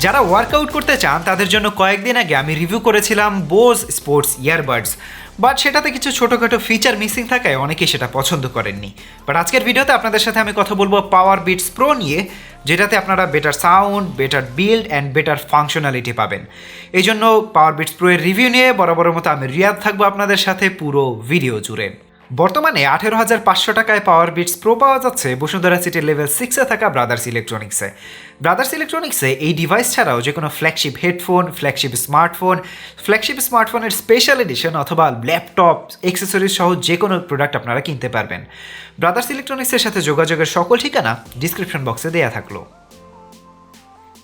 যারা ওয়ার্কআউট করতে চান তাদের জন্য কয়েকদিন আগে আমি রিভিউ করেছিলাম বোস স্পোর্টস ইয়ারবাডস, বাট সেটাতে কিছু ছোটোখাটো ফিচার মিসিং থাকায় অনেকেই সেটা পছন্দ করেননি। বাট আজকের ভিডিওতে আপনাদের সাথে আমি কথা বলবো পাওয়ারবিটস প্রো নিয়ে, যেটাতে আপনারা better sound, better build and better functionality পাবেন। এই জন্য পাওয়ারবিটস প্রো এর রিভিউ নিয়ে বরাবরের মতো আমি রিয়াদ থাকবো আপনাদের সাথে পুরো ভিডিও জুড়ে। বর্তমানে 18,500 টাকায় পাওয়ারবিটস প্রো পাওয়া যাচ্ছে বসুন্ধরা সিটি লেভেল 6-এ থাকা ব্রাদার্স ইলেকট্রনিক্সে। ব্রাদার্স ইলেকট্রনিক্সে এই ডিভাইস ছাড়াও যে কোনো ফ্ল্যাগশিপ হেডফোন, ফ্ল্যাগশিপ স্মার্টফোনের স্পেশাল এডিশন অথবা ল্যাপটপ, অ্যাক্সেসরিজ সহ যে কোনো প্রোডাক্ট আপনারা কিনতে পারবেন। ব্রাদার্স ইলেকট্রনিক্সের সাথে যোগাযোগের সকল ঠিকানা ডিসক্রিপশন বক্সে দেওয়া থাকলো।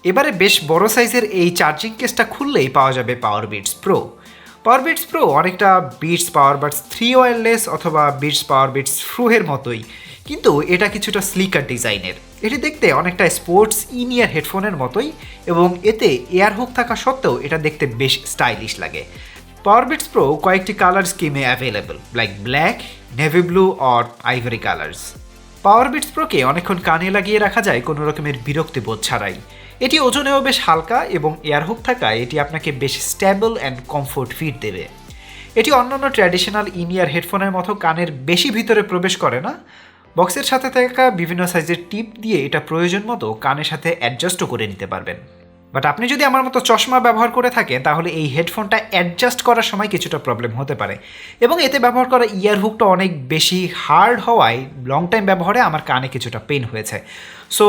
এবারে বেশ বড় সাইজের এই চার্জিং কেসটা খুললেই পাওয়া যাবে পাওয়ারবিটস প্রো। পাওয়ারবিটস প্রো অনেকটা বিটস পাওয়ারবাডস 3 ওয়্যারলেস অথবা বিটস পাওয়ারবিটস প্রো-এর মতোই, কিন্তু এটা কিছুটা স্লিকার ডিজাইনের। এটি দেখতে অনেকটা স্পোর্টস ইন ইয়ার হেডফোনের মতোই এবং এতে এয়ার হুক থাকা সত্ত্বেও এটা দেখতে বেশ স্টাইলিশ লাগে। পাওয়ারবিটস প্রো কয়েকটি কালার স্কিমে available, like black, navy blue or ivory colours. Powerbeats প্রোকে অনেকক্ষণ কানে লাগিয়ে রাখা যায় কোনো রকমের বিরক্তিবোধ ছাড়াই। এটি ওজনেও বেশ হালকা এবং এয়ারহুক থাকায় এটি আপনাকে বেশ স্টেবল অ্যান্ড কমফোর্ট ফিট দেবে। এটি অন্যান্য ট্র্যাডিশনাল ইন ইয়ার হেডফোনের মতো কানের বেশি ভিতরে প্রবেশ করে না। বক্সের সাথে থাকা বিভিন্ন সাইজের টিপ দিয়ে এটা প্রয়োজন মতো কানের সাথে অ্যাডজাস্টও করে নিতে পারবেন। বাট আপনি যদি আমার মতো চশমা ব্যবহার করে থাকেন তাহলে এই হেডফোনটা অ্যাডজাস্ট করার সময় কিছুটা প্রবলেম হতে পারে এবং এতে ব্যবহার করা ইয়ারহুকটা অনেক বেশি হার্ড হওয়ায় লং টাইম ব্যবহারে আমার কানে কিছুটা পেন হয়েছে। সো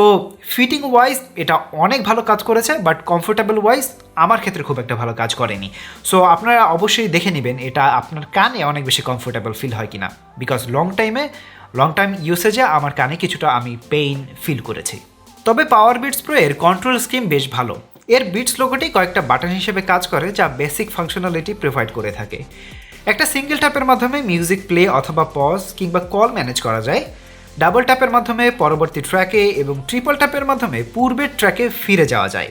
ফিটিং ওয়াইজ এটা অনেক ভালো কাজ করেছে, বাট কমফোর্টেবল ওয়াইজ আমার ক্ষেত্রে খুব একটা ভালো কাজ করেনি। সো আপনারা অবশ্যই দেখে নেবেন এটা আপনার কানে অনেক বেশি কমফোর্টেবল ফিল হয় কিনা, বিকজ লং টাইম ইউসেজে আমার কানে কিছুটা আমি পেইন ফিল করেছি। তবে পাওয়ারবিটস প্রো এর কন্ট্রোল স্কিম বেশ ভালো। এর বিটস লোগোটি কয়েকটা বাটন হিসেবে কাজ করে যা বেসিক ফাংশনালিটি প্রোভাইড করে থাকে। একটা সিঙ্গেল ট্যাপের মাধ্যমে মিউজিক প্লে অথবা পজ কিংবা কল ম্যানেজ করা যায়, ডাবল ট্যাপের মাধ্যমে পরবর্তী ট্র্যাকে এবং ট্রিপল ট্যাপের মাধ্যমে পূর্বের ট্র্যাকে ফিরে যাওয়া যায়।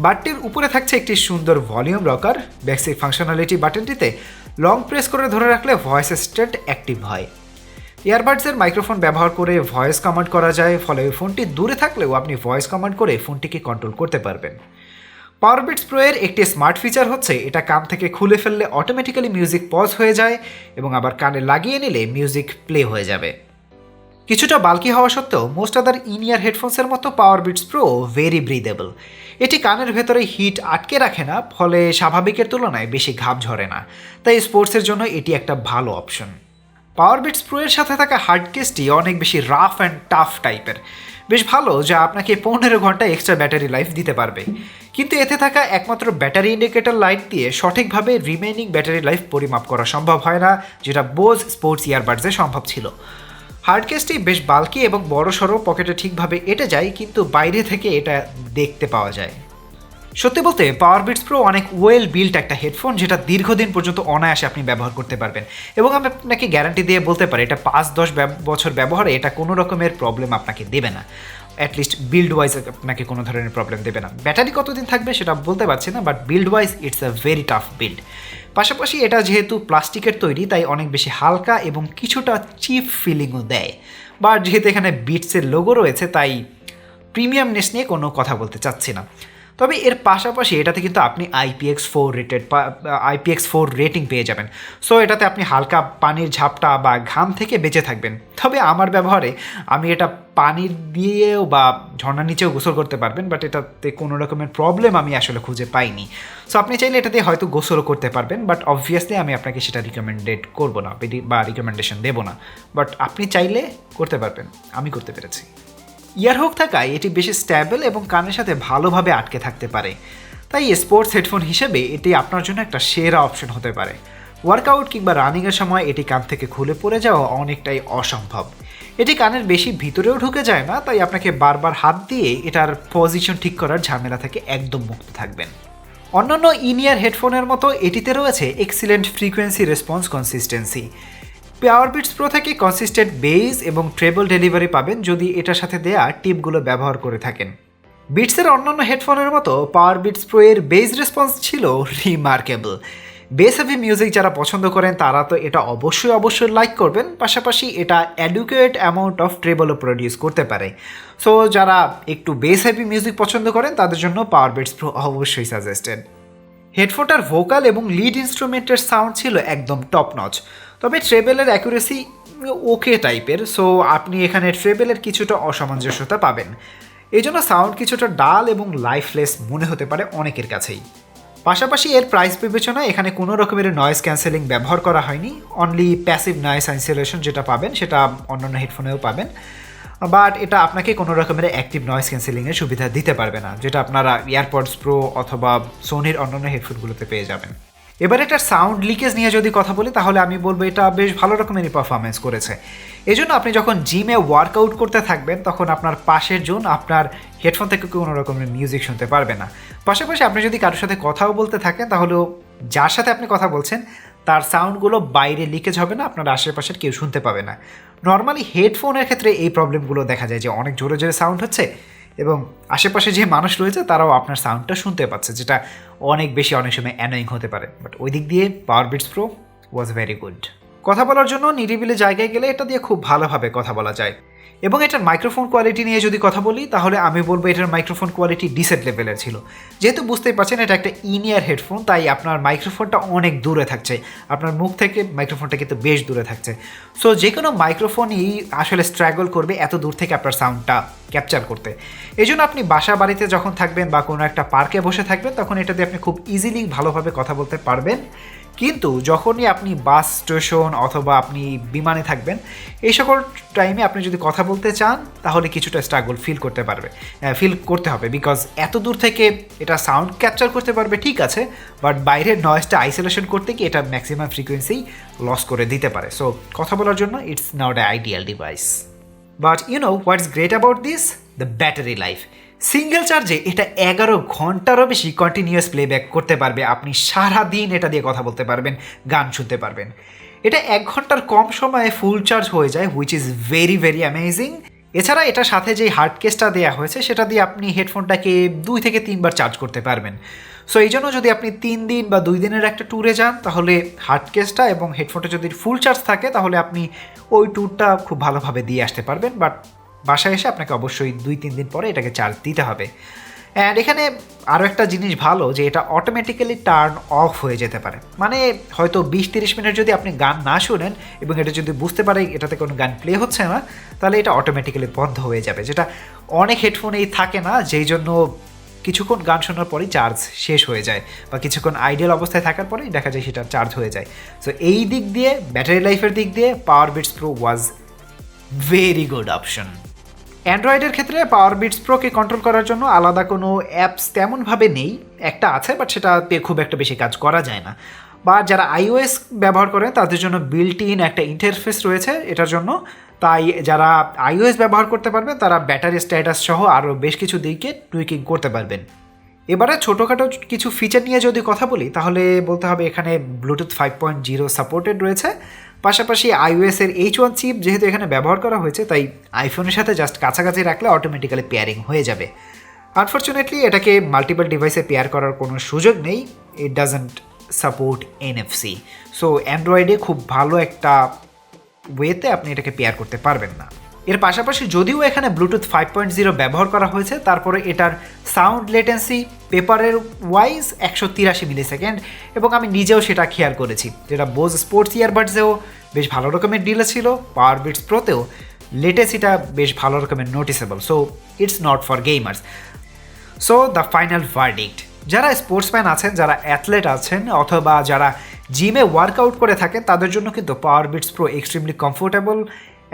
বাটটির উপরে থাকছে একটি সুন্দর ভলিউম রকার। বেসিক ফাংশনালিটি বাটনটিতে লং প্রেস করে ধরে রাখলে ভয়েস অ্যাসিস্ট্যান্ট অ্যাক্টিভ হয়। ইয়ারবাডসের মাইক্রোফোন ব্যবহার করে ভয়েস কমান্ড করা যায়, ফলে ফোনটি দূরে থাকলেও আপনি ভয়েস কমান্ড করে ফোনটিকে কন্ট্রোল করতে পারবেন। পাওয়ারবিটস প্রো এর একটি স্মার্ট ফিচার হচ্ছে এটা কান থেকে খুলে ফেললে অটোমেটিক্যালি মিউজিক পজ হয়ে যায় এবং আবার কানে লাগিয়ে নিলে মিউজিক প্লে হয়ে যাবে। কিছুটা বাল্কি হওয়া সত্ত্বেও মোস্ট আদার ইন ইয়ার হেডফোনসের মতো পাওয়ারবিটস প্রো ভেরি ব্রিদেবল। এটি কানের ভেতরে হিট আটকে রাখে না, ফলে স্বাভাবিকের তুলনায় বেশি ঘাম ঝরে না, তাই স্পোর্টসের জন্য এটি একটা ভালো অপশন। পাওয়ারবিটস প্রো এর সাথে থাকা হার্ড কেসটি অনেক বেশি রাফ অ্যান্ড টাফ টাইপের, বেশ ভালো, যা আপনাকে 15 ঘন্টা এক্সট্রা ব্যাটারি লাইফ দিতে পারবে। কিন্তু এতে থাকা একমাত্র ব্যাটারি ইন্ডিকেটর লাইট দিয়ে সঠিকভাবে রিমেইনিং ব্যাটারি লাইফ পরিমাপ করা সম্ভব হয় না, যেটা বোস স্পোর্টস ইয়ারবাডসে সম্ভব ছিল। হার্ড কেসটি বেশ বাল্কি এবং বড় সড়ো, পকেটে ঠিকভাবে এঁটে যায়, কিন্তু বাইরে থেকে এটা দেখতে পাওয়া যায়। সত্যি বলতে পাওয়ারবিটস প্রো অনেক ওয়েল বিল্ট একটা হেডফোন, যেটা দীর্ঘদিন পর্যন্ত অনায়াসে আপনি ব্যবহার করতে পারবেন এবং আমি আপনাকে গ্যারান্টি দিয়ে বলতে পারি এটা 5-10 বছর ব্যবহারে এটা কোনো রকমের প্রবলেম আপনাকে দেবে না। অ্যাটলিস্ট বিল্ড ওয়াইজ আপনাকে কোনো ধরনের প্রবলেম দেবে না। ব্যাটারি কতদিন থাকবে সেটা বলতে পারছি না, but build wise it's a very tough build. পাশাপাশি এটা যেহেতু প্লাস্টিকের তৈরি তাই অনেক বেশি হালকা এবং কিছুটা চিপ ফিলিংও দেয়। বাট যেহেতু এখানে বিটসের লোগো রয়েছে তাই প্রিমিয়ামনেস নিয়ে কোনো কথা বলতে চাচ্ছি না। তবে এর পাশাপাশি এটাতে কিন্তু আপনি IPX4 রেটিং পেয়ে যাবেন। সো এটাতে আপনি হালকা পানির ঝাপটা বা ঘাম থেকে বেঁচে থাকবেন। তবে আমার ব্যবহারে আমি এটা পানির দিয়েও বা ঝর্ণার নিচেও গোসল করতে পারবেন, বাট এটাতে কোনো রকমের প্রবলেম আমি আসলে খুঁজে পাইনি। সো আপনি চাইলে এটাতে হয়তো গোসলও করতে পারবেন, বাট অবভিয়াসলি আমি আপনাকে সেটা রিকমেন্ডেড করবো না বা রিকমেন্ডেশন দেবো না, বাট আপনি চাইলে করতে পারবেন। আমি করতে পেরেছি। ইয়ারহুক থাকায় এটি বেশি স্ট্যাবল এবং কানের সাথে ভালোভাবে আটকে থাকতে পারে, তাই স্পোর্টস হেডফোন হিসেবে এটি আপনার জন্য একটা সেরা অপশন হতে পারে। ওয়ার্কআউট কিংবা রানিংয়ের সময় এটি কান থেকে খুলে পড়ে যাওয়া অনেকটাই অসম্ভব। এটি কানের বেশি ভিতরেও ঢুকে যায় না, তাই আপনাকে বারবার হাত দিয়ে এটার পজিশন ঠিক করার ঝামেলা থেকে একদম মুক্ত থাকবেন। অন্যান্য ইন ইয়ার হেডফোনের মতো এটিতে রয়েছে excellent frequency response consistency. Powerbeats Pro থেকে কনসিস্টেন্ট বেস এবং ট্রেবল ডেলিভারি পাবেন যদি এটার সাথে দেয়া টিপগুলো ব্যবহার করে থাকেন। বিটসের অন্যান্য হেডফোনের মতো পাওয়ারবিটস প্রো এর বেস রেসপন্স ছিল রিমার্কেবল। বেস হেভি মিউজিক যারা পছন্দ করেন তারা তো এটা অবশ্যই লাইক করবেন, পাশাপাশি এটা অ্যাডুকুয়েট অ্যামাউন্ট অফ ট্রেবলও প্রডিউস করতে পারে। সো যারা একটু বেস হেভি মিউজিক পছন্দ করেন তাদের জন্য পাওয়ারবিটস প্রো অবশ্যই সাজেস্টেড। হেডফোনটার ভোকাল এবং লিড ইনস্ট্রুমেন্টের সাউন্ড ছিল একদম টপ নচ, তবে ট্রেবেলের অ্যাকুরেসি ওকে টাইপের। সো আপনি এখানে ট্রেবেলের কিছুটা অসামঞ্জস্যতা পাবেন, এই জন্য সাউন্ড কিছুটা ডাল এবং লাইফলেস মনে হতে পারে অনেকের কাছেই। পাশাপাশি এর প্রাইস বিবেচনায় এখানে কোনো রকমের নয়েজ ক্যান্সেলিং ব্যবহার করা হয়নি, অনলি প্যাসিভ নয়েজ আইসোলেশন যেটা পাবেন সেটা অন্যান্য হেডফোনেও পাবেন, বাট এটা আপনাকে কোনো রকমের অ্যাক্টিভ নয়েজ ক্যান্সেলিংয়ের সুবিধা দিতে পারবে না, যেটা আপনারা এয়ারপডস প্রো অথবা সোনির অন্যান্য হেডফোনগুলোতে পেয়ে যাবেন। এবার এটার সাউন্ড লিকেজ নিয়ে যদি কথা বলি তাহলে আমি বলবো এটা বেশ ভালো রকমেরই পারফরমেন্স করেছে। এই জন্য আপনি যখন জিমে ওয়ার্কআউট করতে থাকবেন তখন আপনার পাশের জন আপনার হেডফোন থেকে কোনো রকমের মিউজিক শুনতে পারবে না। পাশাপাশি আপনি যদি কারোর সাথে কথাও বলতে থাকেন তাহলেও যার সাথে আপনি কথা বলছেন তার সাউন্ডগুলো বাইরে লিকেজ হবে না, আপনার আশেপাশের কেউ শুনতে পাবে না। নর্মালি হেডফোনের ক্ষেত্রে এই প্রবলেমগুলো দেখা যায় যে অনেক জোরে জোরে সাউন্ড হচ্ছে এবং আশেপাশে যে মানুষ রয়েছে তারাও আপনার সাউন্ডটা শুনতে পাচ্ছে, যেটা অনেক সময় অ্যানোয়িং হতে পারে। বাট ওই দিক দিয়ে Powerbeats Pro was very good. কথা বলার জন্য নিরিবিলি জায়গায় গেলে এটা দিয়ে খুব ভালোভাবে কথা বলা যায়। এবং এটার মাইক্রোফোন কোয়ালিটি নিয়ে যদি কথা বলি তাহলে আমি বলবো এটার মাইক্রোফোন কোয়ালিটি ডিসেন্ট লেভেলের ছিল। যেহেতু বুঝতেই পারছেন এটা একটা ইনিয়ার হেডফোন, তাই আপনার মাইক্রোফোনটা অনেক দূরে থাকছে, আপনার মুখ থেকে মাইক্রোফোনটা কিন্তু বেশ দূরে থাকছে। সো যে কোনো মাইক্রোফোনই আসলে স্ট্রাগল করবে এত দূর থেকে আপনার সাউন্ডটা ক্যাপচার করতে। এই জন্য আপনি বাসা বাড়িতে যখন থাকবেন বা কোনো একটা পার্কে বসে থাকবেন তখন এটা দিয়ে আপনি খুব ইজিলি ভালোভাবে কথা বলতে পারবেন। কিন্তু যখনই আপনি বাস স্টেশন অথবা আপনি বিমানে থাকবেন এই সকল টাইমে আপনি যদি কথা বলতে চান তাহলে কিছুটা স্ট্রাগল ফিল করতে হবে, বিকজ এত দূর থেকে এটা সাউন্ড ক্যাপচার করতে পারবে ঠিক আছে, বাট বাইরের নয়েজটা আইসোলেশন করতে কি এটা ম্যাক্সিমাম ফ্রিকোয়েন্সি লস করে দিতে পারে। সো কথা বলার জন্য it's not a ideal device. But you know what's great about this? The battery life. Single চার্জে এটা 11 ঘন্টারও বেশি কন্টিনিউয়াস প্লেব্যাক করতে পারবে। আপনি সারাদিন এটা দিয়ে কথা বলতে পারবেন, গান শুনতে পারবেন। এটা 1 ঘন্টার কম সময়ে ফুল চার্জ হয়ে যায়, হুইচ ইজ ভেরি অ্যামেজিং। এছাড়া এটার সাথে যে হার্ড কেসটা দেওয়া হয়েছে সেটা দিয়ে আপনি হেডফোনটাকে 2 থেকে 3 বার চার্জ করতে পারবেন। সো এই জন্য যদি আপনি 3 দিন বা 2 দিনের একটা ট্যুরে যান তাহলে হার্ড কেসটা এবং হেডফোনটা যদি ফুল চার্জ থাকে তাহলে আপনি ওই ট্যুরটা খুব ভালোভাবে দিয়ে আসতে পারবেন। বাট বাসায় এসে আপনাকে অবশ্যই 2-3 দিন পরে এটাকে চার্জ দিতে হবে। অ্যান্ড এখানে আরও একটা জিনিস ভালো যে এটা অটোমেটিক্যালি টার্ন অফ হয়ে যেতে পারে, মানে হয়তো 20-30 মিনিট যদি আপনি গান না শোনেন এবং এটা যদি বুঝতে পারে এটাতে কোনো গান প্লে হচ্ছে না তাহলে এটা অটোমেটিক্যালি বন্ধ হয়ে যাবে, যেটা অনেক হেডফোনেই থাকে না, যেই জন্য কিছুক্ষণ গান শোনার পরেই চার্জ শেষ হয়ে যায় বা কিছুক্ষণ আইডিয়াল অবস্থায় থাকার পরেই দেখা যায় সেটা চার্জ হয়ে যায়। সো এই দিক দিয়ে ব্যাটারি লাইফের দিক দিয়ে Powerbeats Pro was very good option. অ্যান্ড্রয়েডের ক্ষেত্রে পাওয়ারবিটস প্রোকে কন্ট্রোল করার জন্য আলাদা কোনো অ্যাপস তেমনভাবে নেই, একটা আছে বাট সেটাতে খুব একটা বেশি কাজ করা যায় না। বা যারা iOS ব্যবহার করেন তাদের জন্য বিল্ট ইন একটা ইন্টারফেস রয়েছে এটার জন্য, তাই যারা iOS ব্যবহার করতে পারবে তারা ব্যাটারি স্ট্যাটাস সহ আরও বেশ কিছু দিকে টুইকিং করতে পারবেন। এবারে ছোটোখাটো কিছু ফিচার নিয়ে যদি কথা বলি তাহলে বলতে হবে এখানে ব্লুটুথ 5.0 সাপোর্টেড রয়েছে, পাশাপাশি iOS এর H1 চিপ যেহেতু এখানে ব্যবহার করা হয়েছে তাই আইফোনের সাথে জাস্ট কাছাকাছি রাখলে অটোমেটিক্যালি পেয়ারিং হয়ে যাবে। আনফর্চুনেটলি এটাকে মাল্টিপল ডিভাইসে পেয়ার করার কোনো সুযোগ নেই, it doesn't support NFC। So অ্যান্ড্রয়েডে খুব ভালো একটা ওয়েতে আপনি এটাকে পেয়ার করতে পারবেন না। এর পাশাপাশি যদিও এখানে ব্লুটুথ 5.0 ব্যবহার করা হয়েছে তারপরে এটার সাউন্ড লেটেন্সি পেপারের ওয়াইজ 183 মিলিসেকেন্ড, এবং আমি নিজেও সেটা খেয়াল করেছি, যেটা বোস স্পোর্টস ইয়ারবাডসেও বেশ ভালো রকমের ডিলে ছিল, পাওয়ারবিটস প্রোতেও লেটেন্সিটা বেশ ভালো রকমের noticeable. So it's not for gamers. So the final verdict, যারা স্পোর্টসম্যান আছেন, যারা অ্যাথলেট আছেন অথবা যারা জিমে ওয়ার্কআউট করে থাকেন তাদের জন্য কিন্তু পাওয়ারবিটস প্রো এক্সট্রিমলি কমফোর্টেবল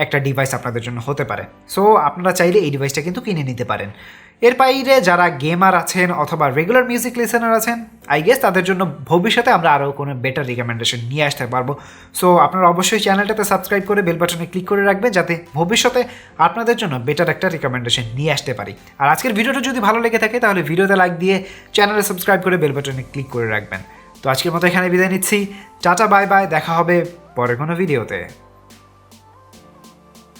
একটা ডিভাইস আপনাদের জন্য হতে পারে। সো আপনারা চাইলে এই ডিভাইসটা কিন্তু কিনে নিতে পারেন। এর বাইরে যারা গেমার আছেন অথবা রেগুলার মিউজিক লিসেনার আছেন আই গেস তাদের জন্য ভবিষ্যতে আমরা আরও কোনো বেটার রিকমেন্ডেশন নিয়ে আসতে পারবো। সো আপনারা অবশ্যই চ্যানেলটাতে সাবস্ক্রাইব করে বেল বাটনে ক্লিক করে রাখবেন যাতে ভবিষ্যতে আপনাদের জন্য বেটার একটা রিকমেন্ডেশন নিয়ে আসতে পারি। আর আজকের ভিডিওটা যদি ভালো লেগে থাকে তাহলে ভিডিওতে লাইক দিয়ে চ্যানেলে সাবস্ক্রাইব করে বেল বাটনে ক্লিক করে রাখবেন। তো আজকের মতো এখানে বিদায় নিচ্ছি, টাটা বাই বাই, দেখা হবে পরে কোনো ভিডিওতে।